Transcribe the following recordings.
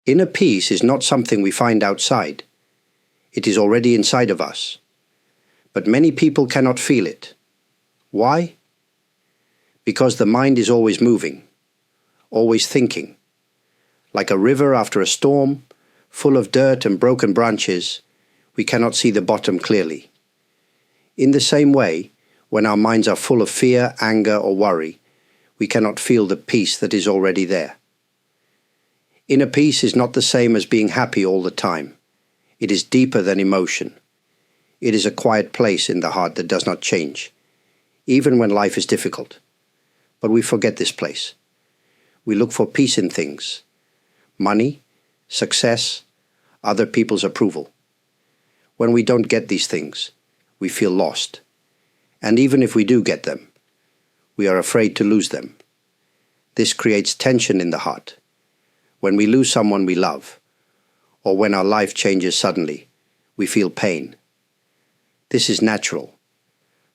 Inner peace is not something we find outside. It is already inside of us. But many people cannot feel it. Why? Because the mind is always moving, always thinking. Like a river after a storm, full of dirt and broken branches, we cannot see the bottom clearly. In the same way, when our minds are full of fear, anger, or worry, we cannot feel the peace that is already there. Inner peace is not the same as being happy all the time. It is deeper than emotion. It is a quiet place in the heart that does not change, even when life is difficult. But we forget this place. We look for peace in things: money, success, other people's approval. When we don't get these things, we feel lost. And even if we do get them, we are afraid to lose them. This creates tension in the heart. When we lose someone we love, or when our life changes suddenly, we feel pain. This is natural,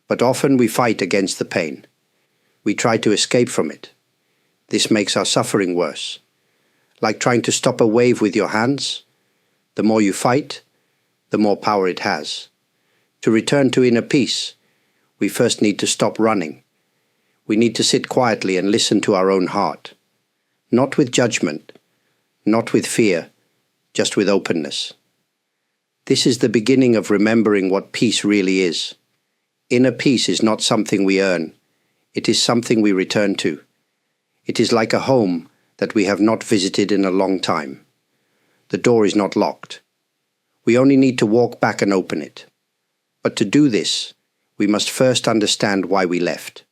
but often we fight against the pain. We try to escape from it. This makes our suffering worse. Like trying to stop a wave with your hands, the more you fight, the more power it has. To return to inner peace, we first need to stop running. We need to sit quietly and listen to our own heart. Not with judgment, not with fear, just with openness. This is the beginning of remembering what peace really is. Inner peace is not something we earn. It is something we return to. It is like a home that we have not visited in a long time. The door is not locked. We only need to walk back and open it. But to do this, we must first understand why we left.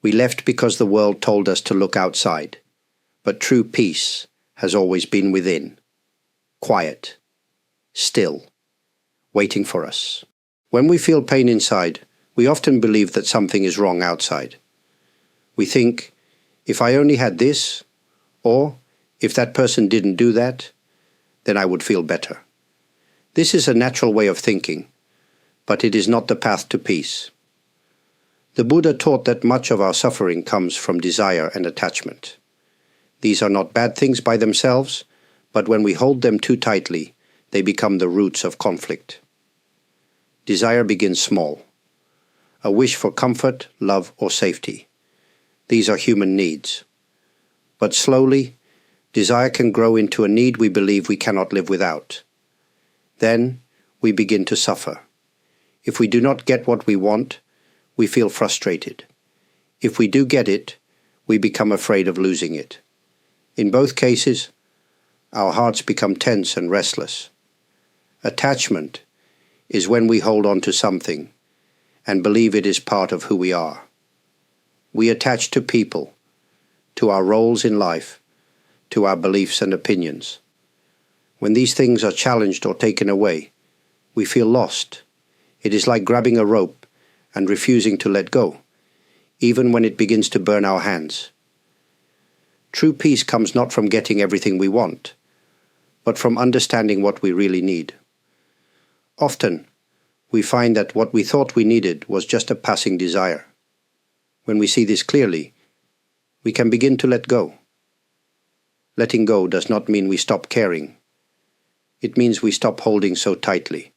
We left because the world told us to look outside. But true peace has always been within. Quiet. Still. Waiting for us. When we feel pain inside, we often believe that something is wrong outside. We think, if I only had this, or if that person didn't do that, then I would feel better. This is a natural way of thinking, but it is not the path to peace. The Buddha taught that much of our suffering comes from desire and attachment. These are not bad things by themselves, but when we hold them too tightly, they become the roots of conflict. Desire begins small. A wish for comfort, love, or safety. These are human needs. But slowly, desire can grow into a need we believe we cannot live without. Then, we begin to suffer. If we do not get what we want, we feel frustrated. If we do get it, we become afraid of losing it. In both cases, our hearts become tense and restless. Attachment is when we hold on to something and believe it is part of who we are. We attach to people, to our roles in life, to our beliefs and opinions. When these things are challenged or taken away, we feel lost. It is like grabbing a rope and refusing to let go, even when it begins to burn our hands. True peace comes not from getting everything we want, but from understanding what we really need. Often, we find that what we thought we needed was just a passing desire. When we see this clearly, we can begin to let go. Letting go does not mean we stop caring. It means we stop holding so tightly.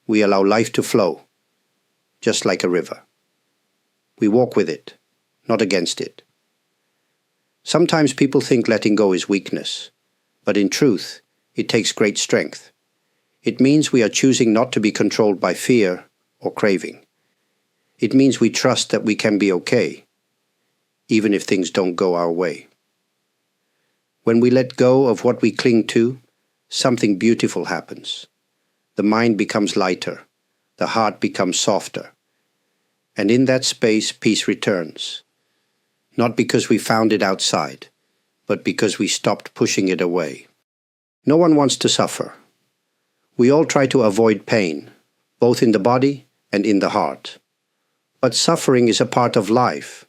We allow life to flow, just like a river. We walk with it, not against it. Sometimes people think letting go is weakness, but in truth, it takes great strength. It means we are choosing not to be controlled by fear or craving. It means we trust that we can be okay, even if things don't go our way. When we let go of what we cling to, something beautiful happens. The mind becomes lighter, the heart becomes softer, and in that space peace returns. Not because we found it outside, but because we stopped pushing it away. No one wants to suffer. We all try to avoid pain, both in the body and in the heart. But suffering is a part of life.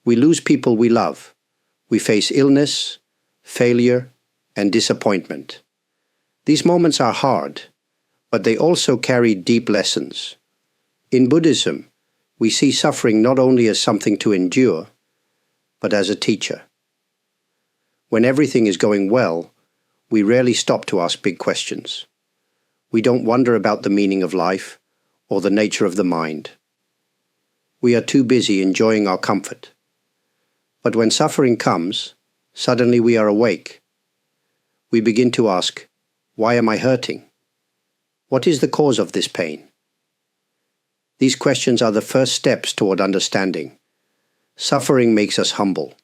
We lose people we love. We face illness, failure, and disappointment. These moments are hard, but they also carry deep lessons. In Buddhism, we see suffering not only as something to endure, but as a teacher. When everything is going well, we rarely stop to ask big questions. We don't wonder about the meaning of life or the nature of the mind. We are too busy enjoying our comfort. But when suffering comes, suddenly we are awake. We begin to ask, why am I hurting? What is the cause of this pain? These questions are the first steps toward understanding. Suffering makes us humble.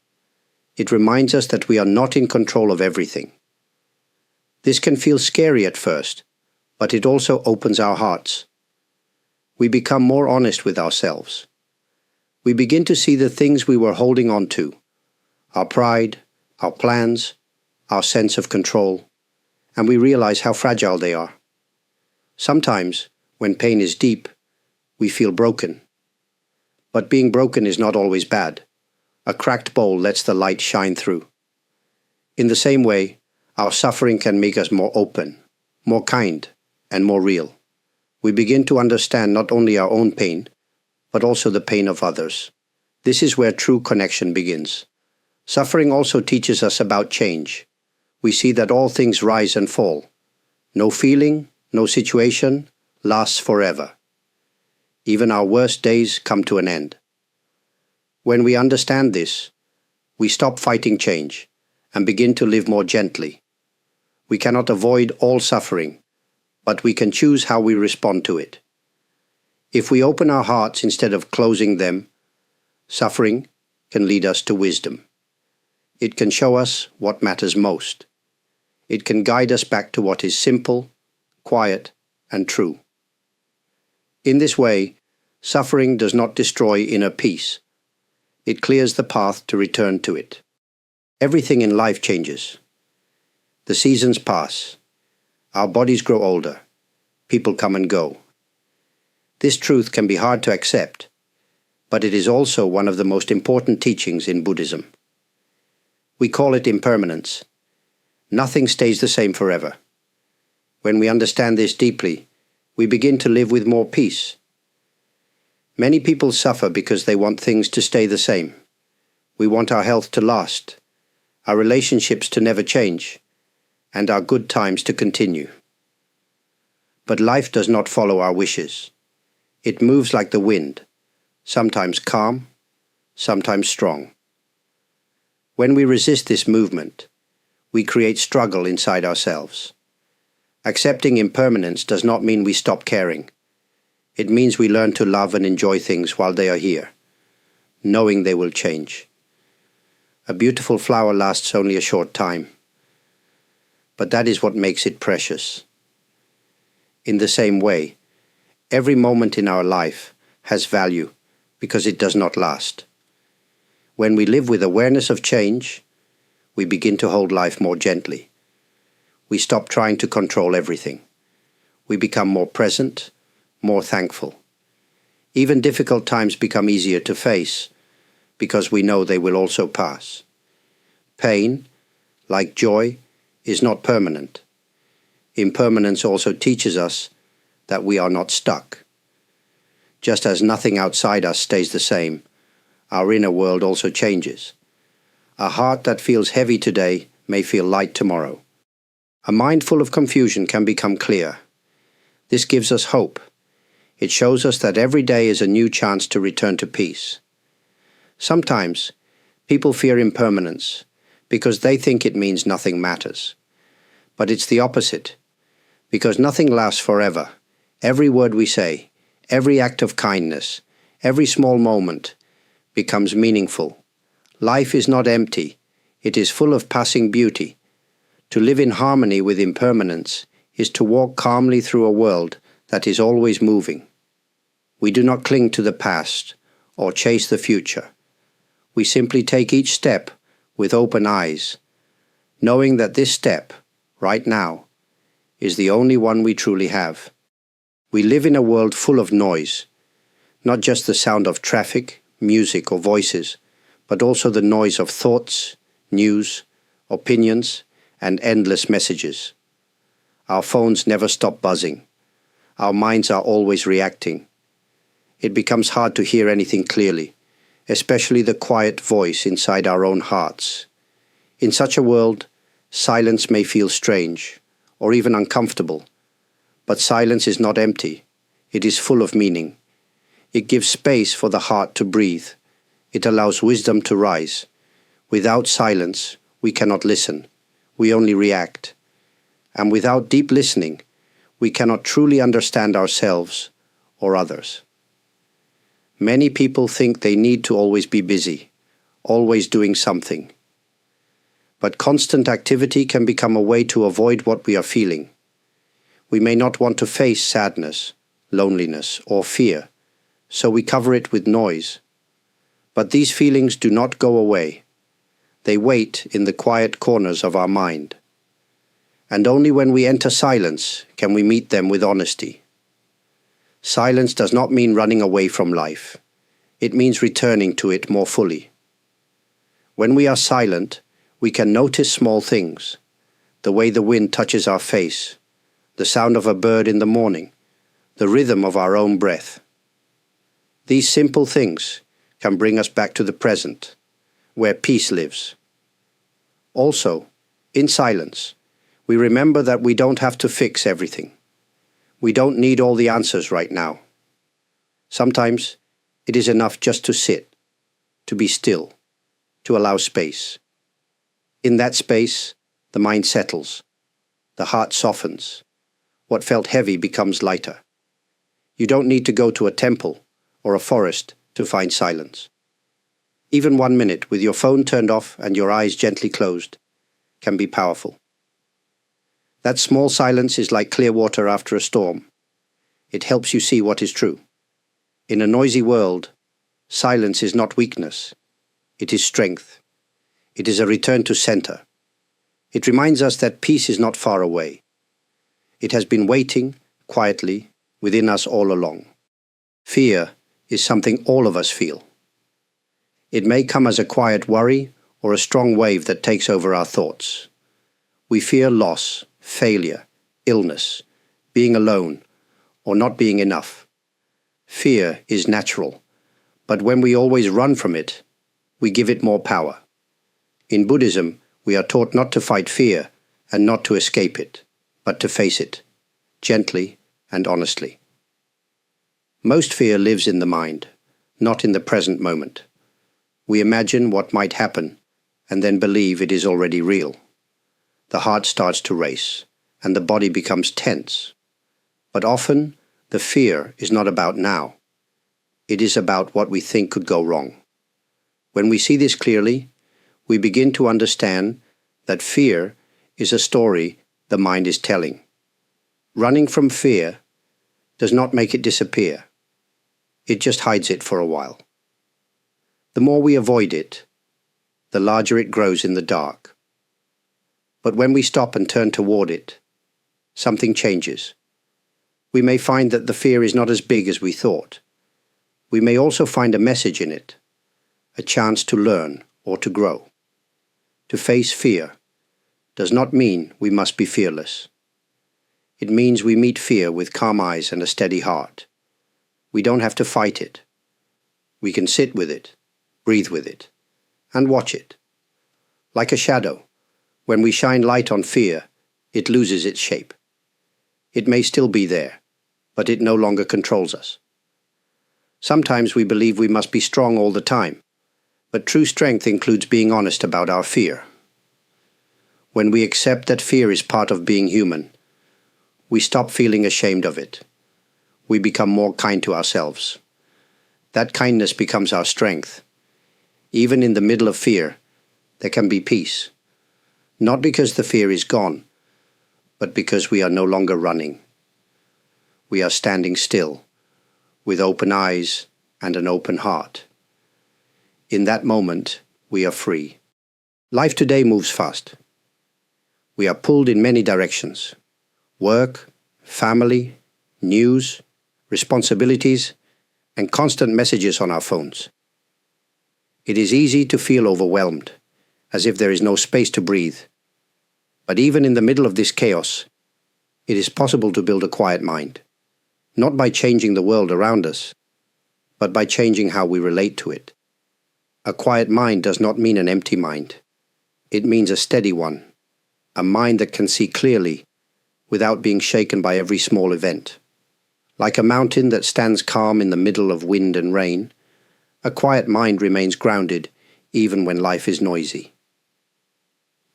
It reminds us that we are not in control of everything. This can feel scary at first, but it also opens our hearts. We become more honest with ourselves. We begin to see the things we were holding on to, our pride, our plans, our sense of control, and we realize how fragile they are. Sometimes, when pain is deep, we feel broken. But being broken is not always bad. A cracked bowl lets the light shine through. In the same way, our suffering can make us more open, more kind, and more real. We begin to understand not only our own pain, but also the pain of others. This is where true connection begins. Suffering also teaches us about change. We see that all things rise and fall. No feeling, no situation lasts forever. Even our worst days come to an end. When we understand this, we stop fighting change and begin to live more gently. We cannot avoid all suffering, but we can choose how we respond to it. If we open our hearts instead of closing them, suffering can lead us to wisdom. It can show us what matters most. It can guide us back to what is simple, quiet, and true. In this way, suffering does not destroy inner peace. It clears the path to return to it. Everything in life changes. The seasons pass. Our bodies grow older. People come and go. This truth can be hard to accept, but it is also one of the most important teachings in Buddhism. We call it impermanence. Nothing stays the same forever. When we understand this deeply, we begin to live with more peace. Many people suffer because they want things to stay the same. We want our health to last, our relationships to never change, and our good times to continue. But life does not follow our wishes. It moves like the wind, sometimes calm, sometimes strong. When we resist this movement, we create struggle inside ourselves. Accepting impermanence does not mean we stop caring. It means we learn to love and enjoy things while they are here, knowing they will change. A beautiful flower lasts only a short time, but that is what makes it precious. In the same way, every moment in our life has value because it does not last. When we live with awareness of change, we begin to hold life more gently. We stop trying to control everything. We become more present, more thankful. Even difficult times become easier to face because we know they will also pass. Pain, like joy, is not permanent. Impermanence also teaches us that we are not stuck. Just as nothing outside us stays the same, our inner world also changes. A heart that feels heavy today may feel light tomorrow. A mind full of confusion can become clear. This gives us hope. It shows us that every day is a new chance to return to peace. Sometimes, people fear impermanence because they think it means nothing matters. But it's the opposite. Because nothing lasts forever. Every word we say, every act of kindness, every small moment becomes meaningful. Life is not empty. It is full of passing beauty. To live in harmony with impermanence is to walk calmly through a world that is always moving. We do not cling to the past or chase the future. We simply take each step with open eyes, knowing that this step, right now, is the only one we truly have. We live in a world full of noise, not just the sound of traffic, music, or voices, but also the noise of thoughts, news, opinions, and endless messages. Our phones never stop buzzing. Our minds are always reacting. It becomes hard to hear anything clearly, especially the quiet voice inside our own hearts. In such a world, Silence may feel strange, or even uncomfortable, but silence is not empty. It is full of meaning. It gives space for the heart to breathe. It allows wisdom to rise. Without silence, we cannot listen. We only react. And without deep listening, we cannot truly understand ourselves or others. Many people think they need to always be busy, always doing something. But constant activity can become a way to avoid what we are feeling. We may not want to face sadness, loneliness, or fear, so we cover it with noise. But these feelings do not go away. They wait in the quiet corners of our mind. And only when we enter silence can we meet them with honesty. Silence does not mean running away from life. It means returning to it more fully. When we are silent, we can notice small things, the way the wind touches our face, the sound of a bird in the morning, the rhythm of our own breath. These simple things can bring us back to the present, where peace lives. Also, in silence, we remember that we don't have to fix everything. We don't need all the answers right now. Sometimes it is enough just to sit, to be still, to allow space. In that space, the mind settles, the heart softens. What felt heavy becomes lighter. You don't need to go to a temple or a forest to find silence. Even 1 minute with your phone turned off and your eyes gently closed can be powerful. That small silence is like clear water after a storm. It helps you see what is true. In a noisy world, silence is not weakness. It is strength. It is a return to center. It reminds us that peace is not far away. It has been waiting quietly within us all along. Fear is something all of us feel. It may come as a quiet worry or a strong wave that takes over our thoughts. We fear loss, failure, illness, being alone, or not being enough. Fear is natural, but when we always run from it, we give it more power. In Buddhism, we are taught not to fight fear and not to escape it, but to face it, gently and honestly. Most fear lives in the mind, not in the present moment. We imagine what might happen and then believe it is already real. The heart starts to race, and the body becomes tense. But often, the fear is not about now. It is about what we think could go wrong. When we see this clearly, we begin to understand that fear is a story the mind is telling. Running from fear does not make it disappear. It just hides it for a while. The more we avoid it, the larger it grows in the dark. But when we stop and turn toward it, something changes. We may find that the fear is not as big as we thought. We may also find a message in it, a chance to learn or to grow. To face fear does not mean we must be fearless. It means we meet fear with calm eyes and a steady heart. We don't have to fight it. We can sit with it, breathe with it, and watch it. Like a shadow, when we shine light on fear, it loses its shape. It may still be there, but it no longer controls us. Sometimes we believe we must be strong all the time, but true strength includes being honest about our fear. When we accept that fear is part of being human, we stop feeling ashamed of it. We become more kind to ourselves. That kindness becomes our strength. Even in the middle of fear, there can be peace. Not because the fear is gone, but because we are no longer running. We are standing still, with open eyes and an open heart. In that moment, we are free. Life today moves fast. We are pulled in many directions. Work, family, news, responsibilities, and constant messages on our phones. It is easy to feel overwhelmed, as if there is no space to breathe. But even in the middle of this chaos, it is possible to build a quiet mind, not by changing the world around us, but by changing how we relate to it. A quiet mind does not mean an empty mind. It means a steady one, a mind that can see clearly without being shaken by every small event. Like a mountain that stands calm in the middle of wind and rain, a quiet mind remains grounded even when life is noisy.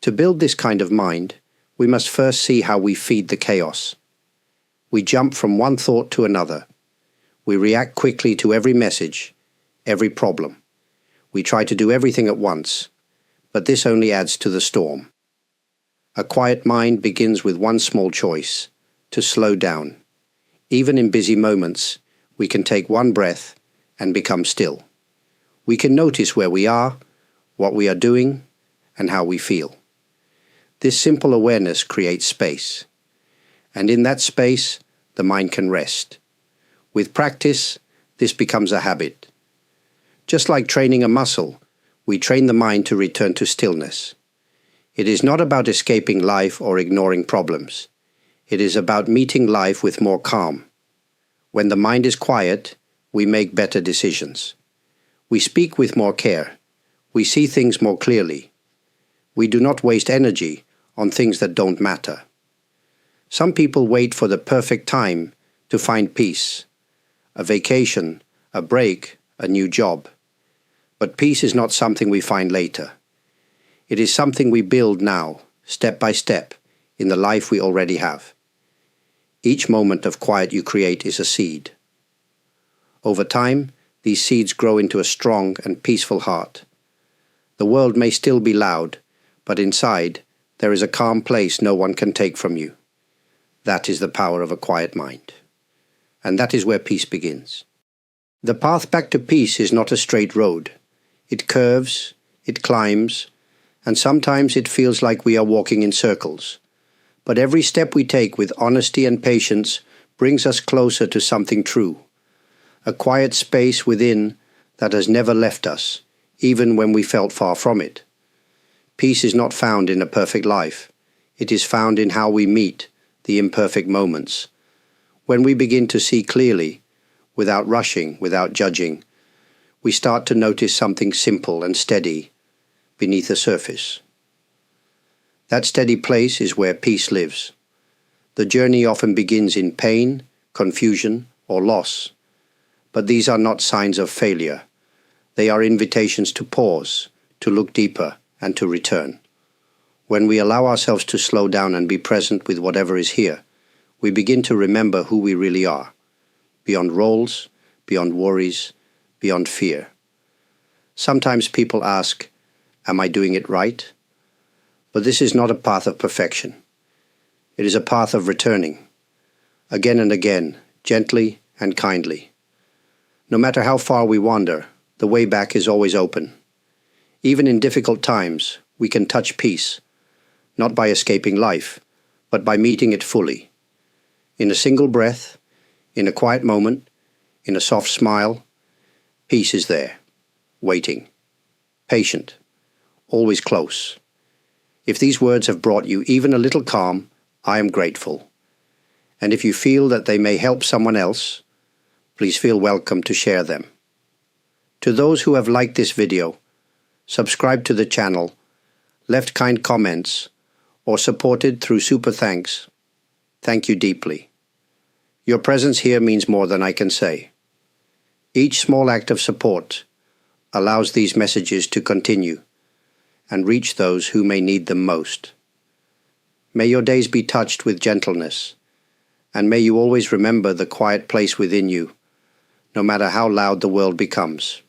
To build this kind of mind, we must first see how we feed the chaos. We jump from one thought to another. We react quickly to every message, every problem. We try to do everything at once, but this only adds to the storm. A quiet mind begins with one small choice: to slow down. Even in busy moments, we can take one breath and become still. We can notice where we are, what we are doing, and how we feel. This simple awareness creates space. And in that space, the mind can rest. With practice, this becomes a habit. Just like training a muscle, we train the mind to return to stillness. It is not about escaping life or ignoring problems. It is about meeting life with more calm. When the mind is quiet, we make better decisions. We speak with more care. We see things more clearly. We do not waste energy on things that don't matter. Some people wait for the perfect time to find peace. A vacation, a break, a new job. But peace is not something we find later. It is something we build now, step by step, in the life we already have. Each moment of quiet you create is a seed. Over time, these seeds grow into a strong and peaceful heart. The world may still be loud, but inside, there is a calm place no one can take from you. That is the power of a quiet mind. And that is where peace begins. The path back to peace is not a straight road. It curves, it climbs, and sometimes it feels like we are walking in circles. But every step we take with honesty and patience brings us closer to something true. A quiet space within that has never left us, even when we felt far from it. Peace is not found in a perfect life. It is found in how we meet the imperfect moments. When we begin to see clearly, without rushing, without judging, we start to notice something simple and steady beneath the surface. That steady place is where peace lives. The journey often begins in pain, confusion, or loss. But these are not signs of failure. They are invitations to pause, to look deeper, and to return. When we allow ourselves to slow down and be present with whatever is here, we begin to remember who we really are, beyond roles, beyond worries, beyond fear. Sometimes people ask, "Am I doing it right?" But this is not a path of perfection. It is a path of returning, again and again, gently and kindly. No matter how far we wander, the way back is always open. Even in difficult times, we can touch peace, not by escaping life, but by meeting it fully. In a single breath, in a quiet moment, in a soft smile, peace is there, waiting, patient, always close. If these words have brought you even a little calm, I am grateful. And if you feel that they may help someone else, please feel welcome to share them. To those who have liked this video, subscribed to the channel, left kind comments, or supported through super thanks, thank you deeply. Your presence here means more than I can say. Each small act of support allows these messages to continue and reach those who may need them most. May your days be touched with gentleness, and may you always remember the quiet place within you, no matter how loud the world becomes.